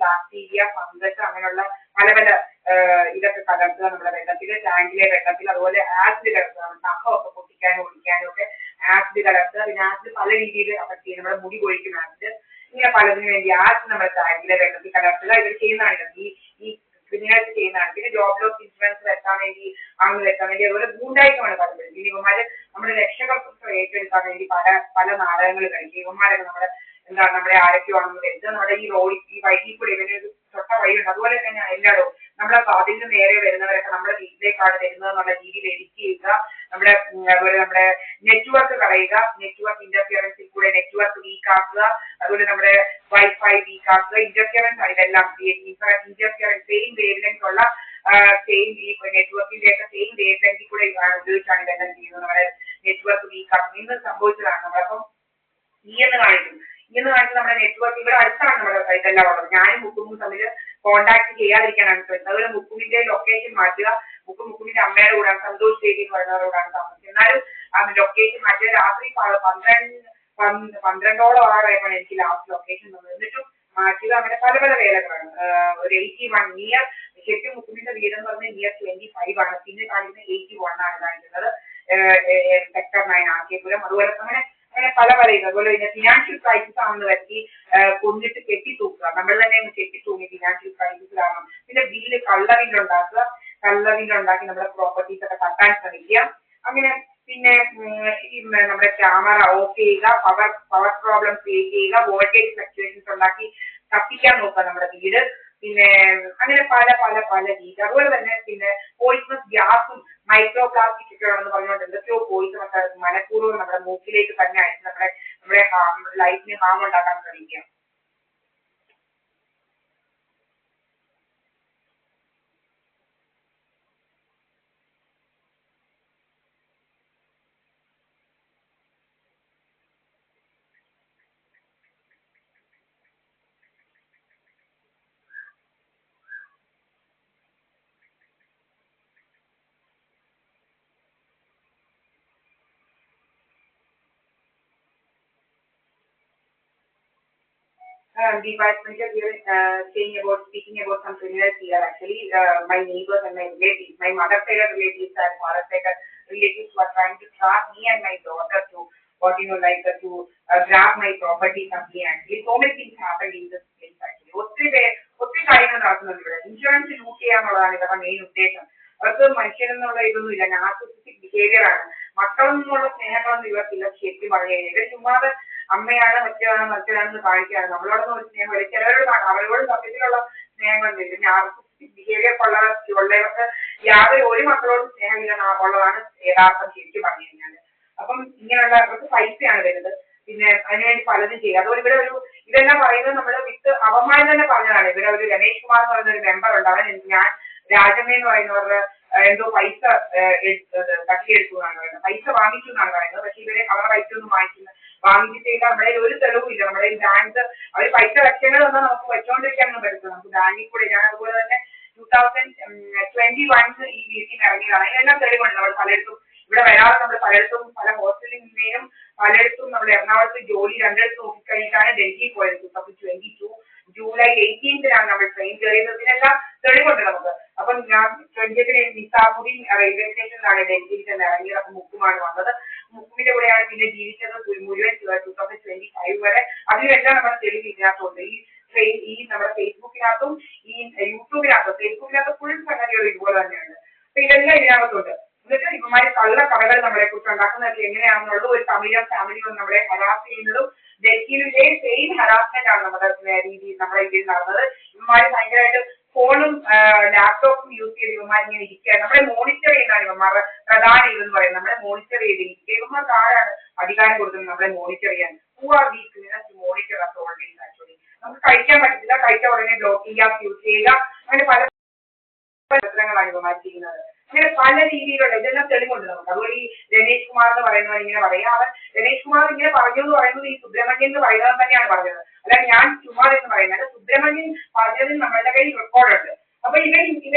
Bacteria, fungus അങ്ങനെയുള്ള പല പല ഇതൊക്കെ കലർത്തുക നമ്മുടെ വെള്ളത്തിൽ, ടാങ്കിലെ വെള്ളത്തിൽ. അതുപോലെ ആസിഡ് കലർത്തുക, നഖമൊക്കെ പൊട്ടിക്കാനും ഒടിക്കാനും ഒക്കെ ആസിഡ് കലർത്തുക. പിന്നെ ആസിഡ് പല രീതിയിൽ അഫക്ട് ചെയ്യും, നമ്മുടെ മുടി കൊഴിക്കും ആസിഡ്. ഇങ്ങനെ പലതിനു വേണ്ടി ആസിഡ് നമ്മുടെ ടാങ്കിലെ വെള്ളത്തിൽ കലർത്തുക. ഇവർ ചെയ്യുന്നതാണ് ഈ ക്രിമിനൽസ് ചെയ്യുന്നതാണ്. പിന്നെ ജോബ് ലോസ് ഇൻഷുറൻസ് വെക്കാൻ വേണ്ടി, അങ്ങനെ വെക്കാൻ വേണ്ടി, അതുപോലെ ഗൂണ്ടായിട്ടാണ് പലപ്പോഴും ഇവന്മാര് നമ്മുടെ രക്ഷകർത്തൃത്വം ഏറ്റെടുക്കാൻ വേണ്ടി പല പല നാടകങ്ങൾ കളിക്കും. ഇവന്മാരൊക്കെ നമ്മുടെ ആരൊക്കെയാണെന്ന് വരുന്നത് നമ്മുടെ ഈ റോഡിൽ ഈ വഴിയിൽ കൂടെ ഇവര് തൊട്ട വഴിയുണ്ട്. അതുപോലെ തന്നെ എല്ലായിടവും നമ്മളെ അതിൽ നിന്ന് നേരെ വരുന്നവരൊക്കെ നമ്മുടെ വീട്ടിലേക്കാണ് വരുന്നത് എന്നുള്ള രീതിയിൽ എഡിറ്റ് ചെയ്യുക. അതുപോലെ നമ്മുടെ നെറ്റ്വർക്ക് കളയുക, നെറ്റ്വർക്ക് ഇന്റർഫിയറൻസിൽ കൂടെ നെറ്റ്വർക്ക് വീക്ക് ആക്കുക. അതുപോലെ നമ്മുടെ വൈഫൈ വീക്ക് ആക്കുക. ഇന്റർഫിയറൻസ് ആണ് ഇതെല്ലാം. ഇന്റർഫിയറൻസ് സെയിം വേവ് ലെങ്ത് ഉള്ള സെയിം ഈ നെറ്റ്വർക്കിന്റെ ഒക്കെ സെയിം വേവ് ലെങ്തിൽ കൂടെ ഉപയോഗിച്ചാണ് ഇതെല്ലാം ചെയ്യുന്നത്. നമ്മുടെ നെറ്റ്വർക്ക് വീക്ക് ആക്കുന്നത് ഇന്ന് സംഭവിച്ചതാണ്. നമ്മളപ്പം എന്ന് കാണിക്കും നമ്മുടെ നെറ്റ്വർക്ക് ഇവിടെ അടുത്താണ് നമ്മുടെ ഇതെല്ലാം ഉള്ളത്. ഞാനും മുക്കുമ്പും തമ്മിൽ കോണ്ടാക്ട് ചെയ്യാതിരിക്കാനാണ് ശ്രമിച്ചത്. അതുപോലെ മുക്കുമിന്റെ ലൊക്കേഷൻ മാറ്റുക. മുക്കുമിന്റെ അമ്മയുടെ കൂടാണ്, സന്തോഷ് ദേവി എന്ന് പറയുന്നവരോടാണ് താമസിച്ചത്. എന്നാലും ലൊക്കേഷൻ മാറ്റിയ രാത്രി 12ഓളം ആറായപ്പോൾ എനിക്ക് ലാസ്റ്റ് ലൊക്കേഷൻ തന്നത്. എന്നിട്ടും മാറ്റുക. അങ്ങനെ പല പല വേലകളാണ്. ഒരു 81 നിയർ ശരിക്കും മുക്കുമിന്റെ വീടെന്ന് പറഞ്ഞാൽ നിയർ 25 ആണ്. പിന്നെ കാണിക്കുന്നത് 81 ആണ് കാണിക്കുന്നത്. സെക്ടർ 9 ആക്കിയപുരം. അതുപോലെ അങ്ങനെ പല പല ഇത്. അതുപോലെ പിന്നെ ഫിനാൻഷ്യൽ ക്രൈസിസ് ആണെന്ന് പറ്റി കൊന്നിട്ട് കെട്ടിത്തൂക്കുക. നമ്മൾ തന്നെ കെട്ടിത്തൂങ്ങി ഫിനാൻഷ്യൽ ക്രൈസിസ് കാരണം. പിന്നെ ബില്ല് കള്ളവില്ലുണ്ടാക്കുക. കള്ളവില്ലുണ്ടാക്കി നമ്മുടെ പ്രോപ്പർട്ടീസ് ഒക്കെ തട്ടാൻ ശ്രമിക്കുക. അങ്ങനെ പിന്നെ നമ്മുടെ ക്യാമറ ഓഫ് ചെയ്യുക, പവർ പ്രോബ്ലം ക്രിയേറ്റ് ചെയ്യുക, വോൾട്ടേജ് ഫ്ലക്ച്വേഷൻസ് ഉണ്ടാക്കി കത്തിക്കാൻ നോക്കുക നമ്മുടെ വീട്. പിന്നെ അങ്ങനെ പല പല പല രീതി. അതുപോലെ തന്നെ പിന്നെ പോയിസണസ് ഗ്യാസും മൈക്രോ പ്ലാസ്റ്റിക് ഒക്കെ ആണെന്ന് പറഞ്ഞുകൊണ്ട് എന്തൊക്കെയോ പോയിസൺ ഒക്കെ മനഃപൂർവ്വം നമ്മുടെ മൂക്കിലേക്ക് തന്നെ അയച്ച് നമ്മുടെ ലൈഫിന് ഹാം ഉണ്ടാക്കാൻ ശ്രമിക്കുക. Deepa Spencer here speaking about some criminals here. Actually, my neighbors and my relatives, my mother side relatives and father side relatives were trying to trap me and my daughter to grab my property from me. Actually, so many things happened in this place. Actually, ഒത്തിരി കാര്യങ്ങൾ നടക്കുന്നുണ്ട് ഇവിടെ. Insurance loot ചെയ്യാന്നുള്ളതാണ് ഇവരുടെ main ഉദ്ദേശം. അവർക്ക് മനുഷ്യരെന്നുള്ള ഇതൊന്നുമില്ല, narcissistic behaviour ആണ്. മക്കളെന്നുള്ള സ്നേഹങ്ങളൊന്നും ഇവർക്കില്ല. ശരിക്കും പറഞ്ഞു കഴിഞ്ഞാൽ ഇവർ ചുമ്മാതെ അമ്മയാണ് മറ്റൊരാണെന്ന് കാണിക്കുകയാണ്. നമ്മളോടൊന്നും ഒരു സ്നേഹം വരും. ചിലവരോട് അവരോട് സത്യത്തിലുള്ള സ്നേഹങ്ങളുണ്ട്. ഇത് നാർസിസിസ്റ്റിക് ബിഹേവിയർ ഉള്ളവർക്ക് യാതൊരു ഒരു മക്കളോടും സ്നേഹമില്ല ഉള്ളതാണ് യഥാർത്ഥം ശരിക്കും പറഞ്ഞു കഴിഞ്ഞാൽ. അപ്പം ഇങ്ങനെയുള്ള അവർക്ക് പൈസയാണ് വരുന്നത്. പിന്നെ അതിനുവേണ്ടി പലതും ചെയ്യുക. അതുപോലെ ഇവിടെ ഇതെല്ലാം പറയുന്നത് നമ്മൾ വിത്ത് അവന്മാരും തന്നെ പറഞ്ഞതാണ്. ഇവിടെ ഒരു രമേശ് കുമാർ എന്ന് പറയുന്ന ഒരു മെമ്പർ ഉണ്ട്. അവൻ ഞാൻ രാജമ്മ എന്ന് പറയുന്നവരുടെ എന്തോ പൈസ തട്ടിയെടുത്തു എന്നാണ് പറയുന്നത്. പൈസ വാങ്ങിച്ചു എന്നാണ് പറയുന്നത്. പക്ഷെ ഇവരെ അവരുടെ പൈസ ഒന്നും വാങ്ങിച്ചിട്ടില്ല. നമ്മുടെ ഒരു തെളിവും ഇല്ല. നമ്മുടെ ബാങ്ക് അവർ പൈസ വെക്കേണ്ടത് വന്നാൽ നമുക്ക് വെച്ചോണ്ടിരിക്കാനൊന്നും പറ്റില്ല. നമുക്ക് ബാങ്കിൽ കൂടെ ഞാൻ അതുപോലെ തന്നെ 2021 ഈ വീട്ടിൽ ഇറങ്ങിയതാണ്. അതിനെല്ലാം തെളിവുണ്ട്. നമ്മൾ പലയിടത്തും ഇവിടെ വരാതെ നമ്മൾ പലയിടത്തും പല ഹോസ്റ്റലിൽ നിന്നേലും പലയിടത്തും നമ്മൾ എറണാകുളത്ത് ജോലി രണ്ടിടത്ത് നോക്കിക്കഴിഞ്ഞിട്ടാണ് ഡൽഹി പോയത്. 2022 ജൂലൈ 18-നാണ് നമ്മൾ ട്രെയിൻ കയറിയത്. ഇതിനെല്ലാം തെളിവുണ്ട് നമുക്ക്. അപ്പം ഞാൻ 20th നിസാമുദ്ദീൻ റെയിൽവേ സ്റ്റേഷനിലാണ് ഡൽഹിയിൽ തന്നെ ഇറങ്ങിയത്. അപ്പം മുക്കുമാണ് വന്നത്. മുക്കുമിന്റെ കൂടെയാണ് പിന്നെ ജീവിച്ചത് മുഴുവൻ 2025 വരെ. അതിലെല്ലാം നമ്മുടെ തെളിവ് ഇതിനകത്തുണ്ട്. ഈ നമ്മുടെ ഫേസ്ബുക്കിനകത്തും ഈ ഫേസ്ബുക്കിനകത്ത് ഫുൾ സംഗതികൾ ഇതുപോലെ തന്നെയാണ്. അപ്പൊ ഇതെല്ലാം ഇതിനകത്തുണ്ട്. എന്നിട്ട് ഇവന്മാര് കള്ള കഥകൾ നമ്മളെ കുറിച്ച് ഉണ്ടാക്കുന്നതൊക്കെ എങ്ങനെയാണെന്നുള്ളത് ഒരു തമിഴ് ഫാമിലി നമ്മളെ ഹരാസ് ചെയ്യുന്നതും ഡൽഹിയിലെ സെയിം ഹരാസ്മെന്റ് ആണ് നമ്മുടെ ഇതിൽ നടന്നത്. ഇവന്മാര് ഭയങ്കരമായിട്ട് ഫോണും ലാപ്ടോപ്പും യൂസ് ചെയ്ത് ഇവന്മാർ ഇങ്ങനെ ഇരിക്കുക. നമ്മളെ മോണിറ്റർ ചെയ്യുന്നതാണ് ഇവന്മാരുടെ പ്രധാന ഇതെന്ന് പറയുന്നത്. നമ്മളെ മോണിറ്റർ ചെയ്തിരിക്കുക. ഇവന്മാർക്ക് ആരാണ് അധികാരം കൊടുക്കുന്നത് നമ്മളെ മോണിറ്റർ ചെയ്യാൻ? Who are these criminals to monitor us always? Actually നമുക്ക് കഴിക്കാൻ പറ്റത്തില്ല. കഴിച്ച ഉടനെ ബ്ലോക്ക് ചെയ്യുക, യൂസ് ചെയ്യുക, അങ്ങനെ പല പ്രശ്നങ്ങളാണ് ഇവന്മാർ ചെയ്യുന്നത്. അങ്ങനെ പല രീതിയിലുള്ള ഇതെല്ലാം തെളിവുണ്ട് നമുക്ക്. അതുപോലെ ഈ രമേശ് കുമാർ എന്ന് പറയുന്നവർ ഇങ്ങനെ പറയാം. അവൻ രമേശ് കുമാർ ഇങ്ങനെ പറഞ്ഞു എന്ന് പറയുന്നത് ഈ സുബ്രഹ്മണ്യൻ എന്ന് പറയുന്നത് തന്നെയാണ് പറഞ്ഞത്. അല്ല ഞാൻ ചുമ്മാ എന്ന് പറയുന്നത്. സുബ്രഹ്മണ്യൻ പറഞ്ഞതിൽ നമ്മളുടെ കയ്യിൽ റെക്കോർഡുണ്ട്. അപ്പൊ ഇവനാണ്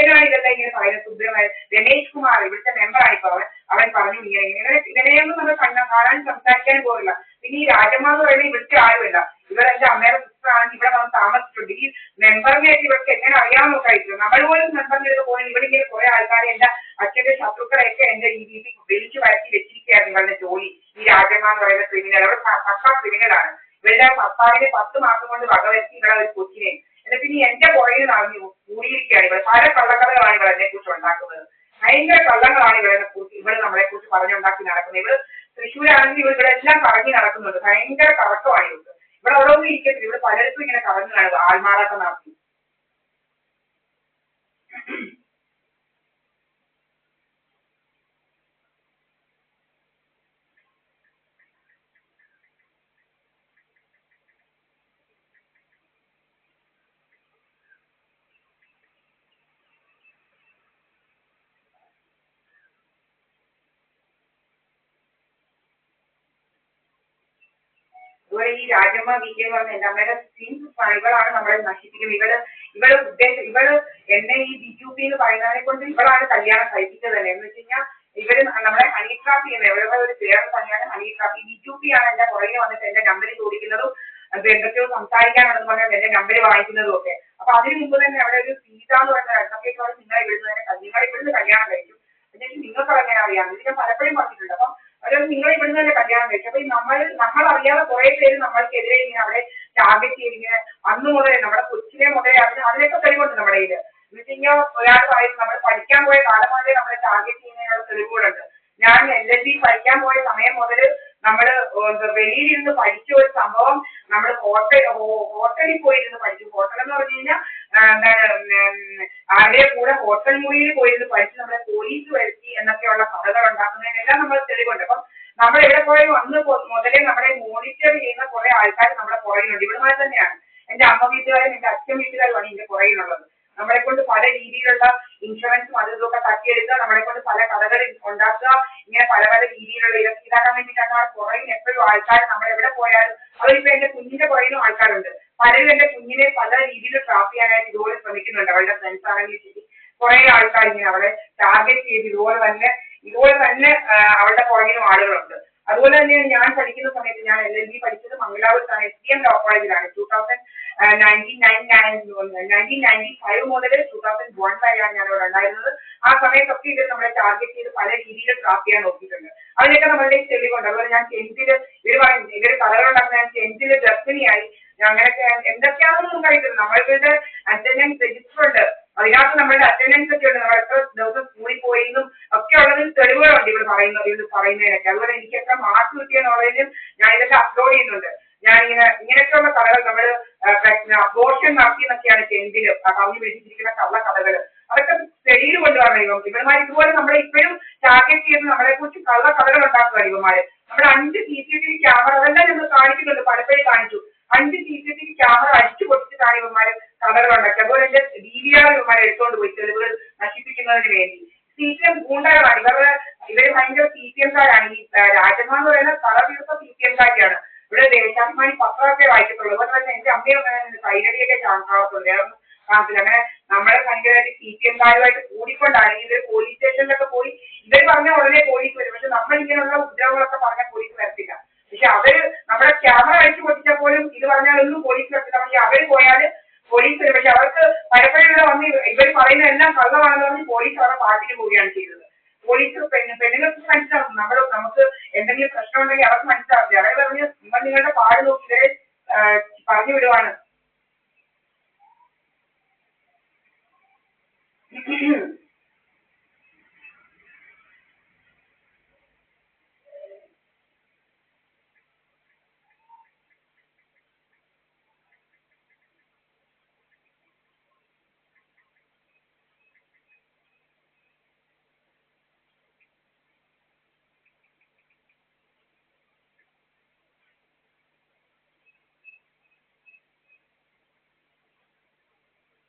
ഇതെല്ലാം ഇങ്ങനെ പറയുന്നത്. രമേശ് കുമാർ ഇവിടുത്തെ മെമ്പറാണ് ഇപ്പൊ അവൻ പറഞ്ഞു ഇങ്ങനെയൊന്നും നമ്മൾ കാണാൻ സംസാരിക്കാനും പോകില്ല. പിന്നെ ഈ രാജമ്മ എന്ന് പറയുന്നത് ഇവിടുത്തെ ആരുമല്ല. ഇവരെന്റെ അമ്മയുടെ സിസ്റ്ററാണെങ്കിൽ ഇവിടെ വന്ന് താമസിച്ചിട്ടുണ്ട്. ഈ മെമ്പറിനെയൊക്കെ ഇവർക്ക് എങ്ങനെ അറിയാമെന്ന് നോക്കായിരുന്നു. നമ്മൾ പോലും മെമ്പറിനൊക്കെ പോയി ഇവിടെ ഇങ്ങനെ കുറെ ആൾക്കാരെ എന്റെ അച്ഛന്റെ ശത്രുക്കളെയൊക്കെ എന്റെ ഈ രീതിയിൽ വിളിച്ചു വരുത്തി വെച്ചിരിക്കുകയായിരുന്നു ഇവരുടെ ജോലി. ഈ രാജമ്മ എന്ന് പറയുന്ന ക്രിമിനൽ, അവർ പക്കാ ക്രിമിനലാണ്. ഇവരുടെ ഭർത്താവിനെ 10 മാസം കൊണ്ട് വകവരുത്തി ഇവിടെ ഒരു കൊച്ചിനെ, എന്നിട്ട് ഇനി എന്റെ പുറകിൽ നടന്നു കൂടിയിരിക്കുകയാണ് ഇവർ. പല കള്ളക്കഥകളാണ് ഇവർ എന്നെ കുറിച്ച് ഉണ്ടാക്കുന്നത്. ഭയങ്കര കള്ളങ്ങളാണ് ഇവരെ കുറിച്ച് ഇവർ നമ്മളെ കുറിച്ച് പറഞ്ഞുണ്ടാക്കി നടക്കുന്നത്. ഇവർ തൃശ്ശൂരാണെങ്കിൽ ഇവർ ഇവിടെ എല്ലാം കറങ്ങി നടക്കുന്നുണ്ട്. ഭയങ്കര കറക്കമാണ് ഇവർക്ക്. ഇവിടെ അവിടെ ഒന്നും ഇരിക്കത്തില്ല, ഇവിടെ പലയിടത്തും ഇങ്ങനെ കറങ്ങി കാണുക ആൾമാറാട്ടം നടത്തി. അതുപോലെ ഈ രാജമ്മ വി കെ എന്ന് പറഞ്ഞ എന്റെ അമ്മയുടെ ഇവളാണ് നമ്മളെ നശിപ്പിക്കുന്നത്. ഇവള് എന്നെ ഈ ബിജുപി എന്ന് പറയുന്നതിനെ കൊണ്ട് ഇവളാണ് കല്യാണം കഴിപ്പിച്ചത് തന്നെ. എന്ന് വെച്ച് കഴിഞ്ഞാൽ ഇവര് നമ്മളെ ഹണി ട്രാപ്പ് ചെയ്യുന്നത്, ഇവരുടെ ഒരു പേര് തന്നെയാണ് ഹണി ട്രാപ്പ്. ഈ ബിജുപി ആണ് എന്റെ പുറകെ വന്നിട്ട് എന്റെ നമ്പർ ചോദിക്കുന്നതും അത് എന്തൊക്കെയോ സംസാരിക്കാനുണ്ടെന്ന് പറഞ്ഞാൽ എന്റെ നമ്പർ വാങ്ങിക്കുന്നതും ഒക്കെ. അപ്പൊ അതിന് മുമ്പ് തന്നെ അവിടെ ഒരു സീത എന്ന് പറഞ്ഞ അഡ്വക്കേറ്റ് നിങ്ങളെ ഇവിടുന്ന് കല്യാണം കഴിച്ചു. എന്നിട്ട് നിങ്ങൾക്ക് എങ്ങനെ അറിയാം, ഇത് ഞാൻ പലപ്പോഴും പറഞ്ഞിട്ടുണ്ട്. അപ്പം അതായത് നിങ്ങൾ ഇവിടുന്ന് തന്നെ കല്യാണം കഴിച്ചു. അപ്പൊ നമ്മൾ അറിയാതെ കുറെ പേര് നമ്മൾക്കെതിരെ ഇങ്ങനെ അവിടെ ടാർഗറ്റ് ചെയ്തിങ്ങനെ അന്ന് മുതലേ നമ്മുടെ കൊച്ചിലെ മുതലേ അതിനൊക്കെ തെളിവുണ്ട് നമ്മുടെ കയ്യില്. എന്ന് വെച്ച് കഴിഞ്ഞാൽ ഒരാൾ പറയുന്നത് നമ്മൾ പഠിക്കാൻ പോയ കാലം മുതലേ നമ്മളെ ടാർഗറ്റ് ചെയ്യുന്നതിനുള്ള തെളിവുകളുണ്ട്. ഞാൻ LLB പഠിക്കാൻ പോയ സമയം മുതൽ നമ്മള് വെളിയിലിരുന്ന് പഠിച്ച ഒരു സംഭവം, നമ്മൾ ഹോട്ടലിൽ പോയിരുന്ന് പഠിച്ചു. ഹോട്ടൽ എന്ന് പറഞ്ഞു കഴിഞ്ഞാൽ ആരുടെ കൂടെ ഹോട്ടൽ മുറിയിൽ പോയിരുന്ന് പഠിച്ച് നമ്മളെ പോലീസ് വരുത്തി എന്നൊക്കെയുള്ള കഥകൾ ഉണ്ടാക്കുന്നതിനെല്ലാം നമ്മൾ തെളിവുണ്ട്. അപ്പം നമ്മൾ എവിടെ പോയാലും അന്ന് മുതലേ നമ്മളെ മോണിറ്റർ ചെയ്യുന്ന കുറെ ആൾക്കാർ നമ്മുടെ പുറകിലുണ്ട്. ഇവിടുമായി തന്നെയാണ് എന്റെ അമ്മ വീട്ടുകാരും എന്റെ അച്ഛൻ വീട്ടുകാരുമാണ് ഇതിന്റെ പുറകിലുള്ളത്. നമ്മളെ കൊണ്ട് പല രീതിയിലുള്ള ഇൻഷുറൻസും അതും ഇതൊക്കെ തട്ടിയെടുക്കുക, നമ്മളെ കൊണ്ട് പല കഥകൾ ഉണ്ടാക്കുക, ഇങ്ങനെ പല പല രീതിയിലുള്ള ഇതാക്കാൻ വേണ്ടിയിട്ടാണ് ആ പുറകിൽ എപ്പോഴും ആൾക്കാർ. നമ്മൾ എവിടെ പോയാലും അവരിപ്പോ എന്റെ കുഞ്ഞിന്റെ പുറകിലും ആൾക്കാരുണ്ട്. പലരും എന്റെ കുഞ്ഞിനെ പല രീതിയിൽ ട്രാപ്പ് ചെയ്യാനായിട്ട് ഇതുപോലെ ശ്രമിക്കുന്നുണ്ട്. അവരുടെ ഫ്രണ്ട്സ് ആണെങ്കിൽ ശരി, കുറെ ആൾക്കാർ ഇങ്ങനെ അവളെ ടാർഗറ്റ് ചെയ്ത് ഇതുപോലെ തന്നെ അവളുടെ പുറകിലും ആളുകളുണ്ട്. അതുപോലെ തന്നെയാണ് ഞാൻ പഠിക്കുന്ന സമയത്ത്, ഞാൻ LLB പഠിച്ചത് മംഗലാപുരത്താണ്, SDM ലോ കോളേജിലാണ്. 1995 മുതൽ 2001 വരെയാണ് ഞാൻ അവിടെ ഉണ്ടായിരുന്നത്. ആ സമയത്തൊക്കെ ഇവർ നമ്മളെ ടാർഗറ്റ് ചെയ്ത് പല രീതിയിൽ ട്രാപ്പ് ചെയ്യാൻ നോക്കിയിട്ടുണ്ട്. അതിനൊക്കെ നമ്മളുടെ തെളിവുണ്ട്. അതുപോലെ ഞാൻ 10th ഇവര് കഥകളുണ്ടാക്കുന്ന ഞാൻ 10th ഗർഭിണിയായി. അങ്ങനെയൊക്കെ എന്തൊക്കെയാണെന്നൊന്നും കഴിക്കുന്നത്. നമ്മളുടെ അറ്റൻഡൻസ് രജിസ്റ്റർ ഉണ്ട്, അതിനകത്ത് നമ്മളുടെ അറ്റൻഡൻസ് ഒക്കെ ഉണ്ട്, നമ്മൾ എത്ര ദിവസം സ്കൂളിൽ പോയെന്നും ഒക്കെ ഉള്ളതിൽ തെളിവുകളുണ്ട് ഇവർ പറയുന്നതിനൊക്കെ. അതുപോലെ എനിക്ക് എത്ര മാർക്ക് കിട്ടിയെന്നുള്ളതിനും ഞാൻ ഇതൊക്കെ അപ്ലോഡ് ചെയ്യുന്നുണ്ട്. ഞാൻ ഇങ്ങനെയൊക്കെയുള്ള കഥകൾ നമ്മൾ അബോർഷൻ നടത്തിയെന്നൊക്കെയാണ് 10th കവിഞ്ഞു പിടിച്ചിരിക്കുന്ന കള്ള കഥകൾ. അതൊക്കെ തെളിയിൽ കൊണ്ടുവരണം. ഇവന്മാർ ഇതുപോലെ നമ്മളെ ഇപ്പോഴും ടാർഗറ്റ് ചെയ്ത് നമ്മളെ കുറിച്ച് കള്ള കഥകൾ ഉണ്ടാക്കുക ഇവന്മാര്. നമ്മുടെ 5 CCTV ക്യാമറ അതെല്ലാം നമ്മൾ കാണിക്കുന്നുണ്ട്, പലപ്പോഴും കാണിച്ചു. 5 CCTV ക്യാമറ അടിച്ചു പൊട്ടിച്ചിട്ടാണ് ഇവന്മാര് കഥകൾ ഉണ്ടാക്കി. അതുപോലെ എന്റെ DVR ഇവന്മാരെ എടുത്തുകൊണ്ട് പോയി തെളിവുകൾ നശിപ്പിക്കുന്നതിന് വേണ്ടി. CPM ഗൂണ്ടകളാണ് ഇവര് ഭയങ്കര CPMകാരാണ്. ഈ രാജമ്മ എന്ന് പറയുന്ന കള തീർത്ത CPMകാരിയാണ്. ഇവിടെ ദേശാഭിമാനി പത്രമൊക്കെ വായിക്കത്തുള്ളൂ. അതുപോലെ തന്നെ എന്റെ അമ്മയൊക്കെ കൈരടിയൊക്കെ കാണാറുണ്ട്. അങ്ങനെ നമ്മളെ ഭയങ്കരമായിട്ട് CPMകാരുമായിട്ട് കൂടിക്കൊണ്ടാണ് ഇവർ പോലീസ് സ്റ്റേഷനിലൊക്കെ പോയി. ഇവർ പറഞ്ഞ ഉടനെ പോലീസ് വരും, പക്ഷെ നമ്മൾ ഇങ്ങനെയുള്ള ഉദ്യോഗങ്ങളൊക്കെ പറഞ്ഞാൽ പോലീസ് വരത്തില്ല. പക്ഷെ അവര് നമ്മുടെ ക്യാമറ അടിച്ചു പൊട്ടിച്ചാൽ പോലും ഇത് പറഞ്ഞാലൊന്നും പോലീസ് വരത്തില്ല. പക്ഷെ അവർ പോയാൽ പോലീസ് വരും. പക്ഷെ അവർക്ക് പലപ്പോഴും ഇവിടെ വന്ന് ഇവർ പറയുന്ന എല്ലാം കള്ളമാണെന്ന് പറഞ്ഞ് പോലീസ് അവരുടെ പാർട്ടിക്ക് പോവുകയാണ് ചെയ്തത്. പോലീസ് പെണ്ണുങ്ങൾക്ക് മനസ്സിലാവും, നമുക്ക് എന്തെങ്കിലും പ്രശ്നം ഉണ്ടെങ്കിൽ അവർക്ക് മനസ്സിലാവില്ല. അവർ പറഞ്ഞ് നിങ്ങളുടെ പാട് നോക്കി ഇവരെ പറഞ്ഞു വിടുവാണ്.